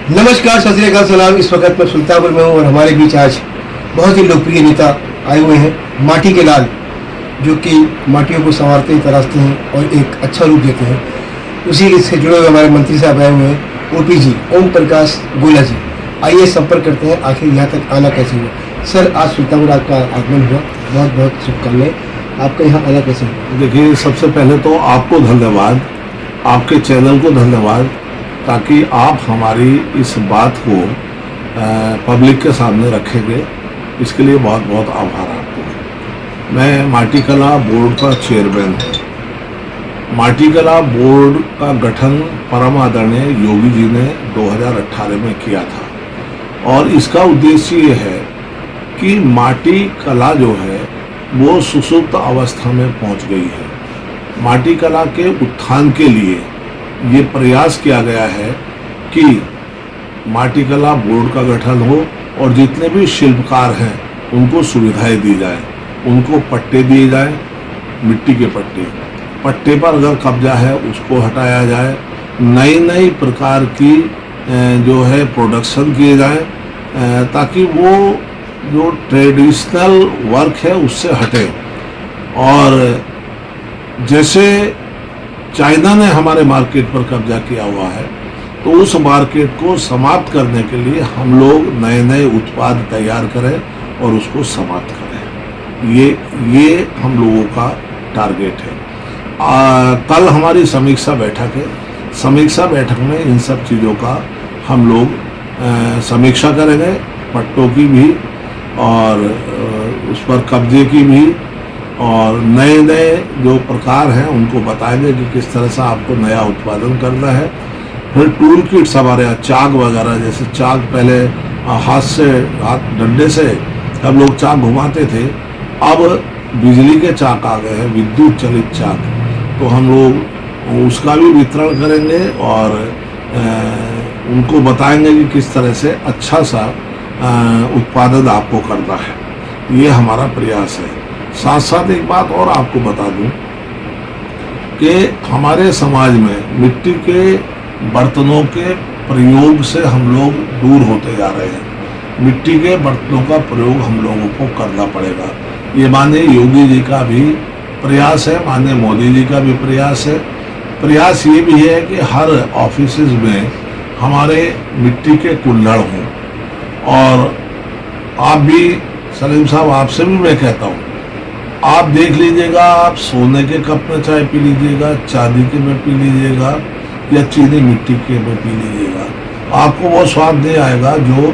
नमस्कार, सत श्री अकाल, सलाम। इस वक्त मैं सुल्तानपुर में हूँ और हमारे बीच आज बहुत ही लोकप्रिय नेता आए हुए हैं, माटी के लाल, जो कि माटियों को संवारते तराशते हैं और एक अच्छा रूप देते हैं। उसी से जुड़े हुए हमारे मंत्री साहब आए हुए हैं, ओपी जी, ओम प्रकाश गोला जी। आइए संपर्क करते हैं, आखिर यहाँ तक आना कैसे हुआ। सर, आज सुल्तानपुर आपका आगमन हुआ, बहुत बहुत शुभकामनाएं। आपका यहाँ आना कैसे हुआ? देखिए, सबसे पहले तो आपको धन्यवाद, आपके चैनल को धन्यवाद, ताकि आप हमारी इस बात को पब्लिक के सामने रखेंगे, इसके लिए बहुत बहुत आभार आपको। मैं माटी कला बोर्ड का चेयरमैन हूँ। माटी कला बोर्ड का गठन परम आदरणीय योगी जी ने 2018 में किया था और इसका उद्देश्य ये है कि माटी कला जो है वो सुसुप्त अवस्था में पहुंच गई है। माटी कला के उत्थान के लिए ये प्रयास किया गया है कि माटी कला बोर्ड का गठन हो और जितने भी शिल्पकार हैं उनको सुविधाएं दी जाए, उनको पट्टे दिए जाए, मिट्टी के पट्टे पर अगर कब्जा है उसको हटाया जाए, नई नई प्रकार की जो है प्रोडक्शन किए जाए, ताकि वो जो ट्रेडिशनल वर्क है उससे हटे। और जैसे चाइना ने हमारे मार्केट पर कब्जा किया हुआ है, तो उस मार्केट को समाप्त करने के लिए हम लोग नए नए उत्पाद तैयार करें और उसको समाप्त करें। ये हम लोगों का टारगेट है। कल हमारी समीक्षा बैठक है। समीक्षा बैठक में इन सब चीज़ों का हम लोग समीक्षा करेंगे, पट्टों की भी और उस पर कब्जे की भी, और नए नए जो प्रकार हैं उनको बताएंगे कि किस तरह से आपको नया उत्पादन करना है। फिर टूल किट्स हमारे यहाँ चाक वगैरह, जैसे चाक पहले हाथ डंडे से हम लोग चाक घुमाते थे, अब बिजली के चाक आ गए हैं, विद्युत चलित चाक। तो हम लोग उसका भी वितरण करेंगे और उनको बताएंगे कि किस तरह से अच्छा सा उत्पादन आपको करना है। ये हमारा प्रयास है। साथ साथ एक बात और आपको बता दूं कि हमारे समाज में मिट्टी के बर्तनों के प्रयोग से हम लोग दूर होते जा रहे हैं। मिट्टी के बर्तनों का प्रयोग हम लोगों को करना पड़ेगा। ये माननीय योगी जी का भी प्रयास है, माननीय मोदी जी का भी प्रयास है। प्रयास ये भी है कि हर ऑफिसेज में हमारे मिट्टी के कुल्हड़ हों। और आप भी सलीम साहब, आपसे भी मैं कहता हूँ, आप देख लीजिएगा, आप सोने के कप में चाय पी लीजिएगा, चांदी के में पी लीजिएगा या चीनी मिट्टी के में पी लीजिएगा, आपको वो स्वाद नहीं आएगा जो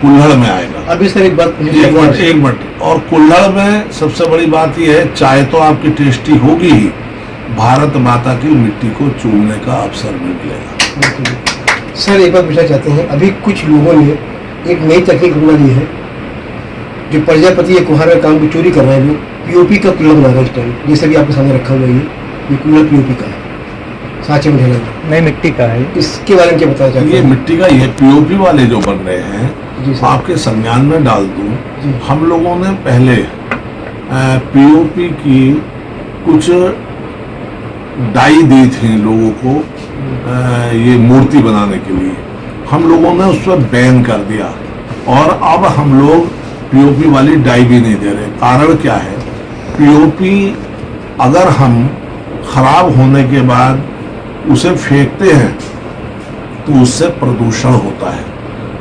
कुल्हड़ में आएगा। अभी सर एक बात, एक मिनट। और कुल्हड़ में सबसे बड़ी बात यह है, चाय तो आपकी टेस्टी होगी ही, भारत माता की मिट्टी को चूमने का अवसर भी मिलेगा। सर एक बात पूछना चाहते हैं, अभी कुछ लोगों ने एक नई तकनीक अपना ली है, जो प्रजापति या कुम्हार का काम की चोरी कर रहे हैं, वो पीओपी का कुल्हड़ बना रहा है इस टाइम, जैसे भी आपके सामने रखा हुआ है। ये कुल्हड़ पीओपी का है, सांचे में ढला है, नहीं मिट्टी का है। इसके बारे में क्या बताना चाहते ये हैं? मिट्टी का, ये पीओपी वाले जो बन रहे हैं, जी सर। आपके संज्ञान में डाल दूं, हम लोगों ने पहले पीओपी की कुछ डाई दी थी लोगों को ये मूर्ति बनाने के लिए। हम लोगों ने उस पर बैन कर दिया और अब हम लोग पीओपी वाली डाई भी नहीं दे रहे। कारण क्या है? पीओपी अगर हम खराब होने के बाद उसे फेंकते हैं तो उससे प्रदूषण होता है,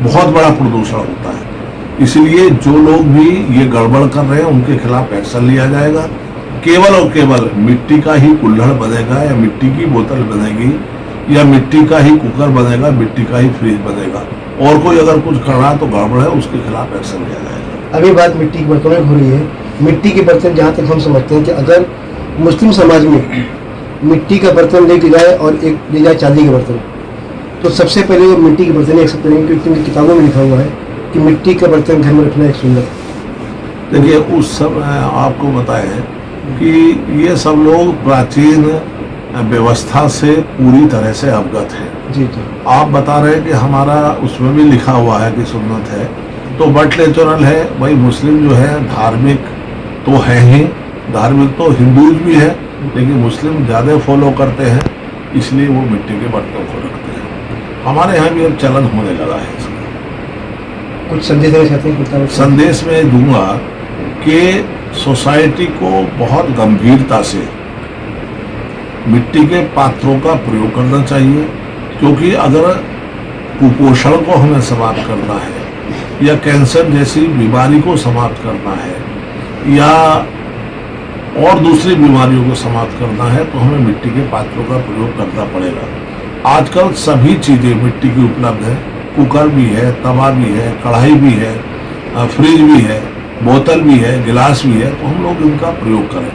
बहुत बड़ा प्रदूषण होता है। इसलिए जो लोग भी ये गड़बड़ कर रहे हैं उनके खिलाफ एक्शन लिया जाएगा। केवल और केवल मिट्टी का ही कुल्हड़ बनेगा या मिट्टी की बोतल बनेगी या मिट्टी का ही कुकर बनेगा, मिट्टी का ही फ्रिज बनेगा। और कोई अगर कुछ कर रहा है तो गड़बड़ है, उसके खिलाफ एक्शन लिया जाएगा। अभी बात मिट्टी के बर्तनों की हो रही है। मिट्टी के बर्तन, जहाँ तक हम समझते हैं कि अगर मुस्लिम समाज में मिट्टी का बर्तन लेके जाए और एक ले जाए चांदी के बर्तन, तो सबसे पहले वो मिट्टी के बर्तन एक्सेप्ट करेंगे, क्योंकि किताबों में लिखा हुआ है कि मिट्टी का बर्तन घर में रखना एक सुन्नत। देखिए, उस सब आपको बताएं कि ये सब लोग प्राचीन व्यवस्था से पूरी तरह से अवगत है। जी जी। आप बता रहे हैं कि हमारा उसमें भी लिखा हुआ है कि सुन्नत है, तो बट नेचुरल है भाई। मुस्लिम जो है धार्मिक तो है ही, धार्मिक तो हिंदूज भी है, लेकिन मुस्लिम ज़्यादा फॉलो करते हैं, इसलिए वो मिट्टी के बर्तनों को रखते हैं। हमारे यहाँ भी अब चलन होने लगा है इसका। कुछ संदेश देना चाहते हैं कुत्ता संदेश में दूंगा कि सोसाइटी को बहुत गंभीरता से मिट्टी के पात्रों का प्रयोग करना चाहिए, क्योंकि अगर कुपोषण को हमें समाप्त करना है या कैंसर जैसी बीमारी को समाप्त करना है या और दूसरी बीमारियों को समाप्त करना है तो हमें मिट्टी के पात्रों का प्रयोग करना पड़ेगा। आजकल सभी चीज़ें मिट्टी की उपलब्ध है, कुकर भी है, तवा भी है, कढ़ाई भी है, फ्रिज भी है, बोतल भी है, गिलास भी है, तो हम लोग इनका प्रयोग करें।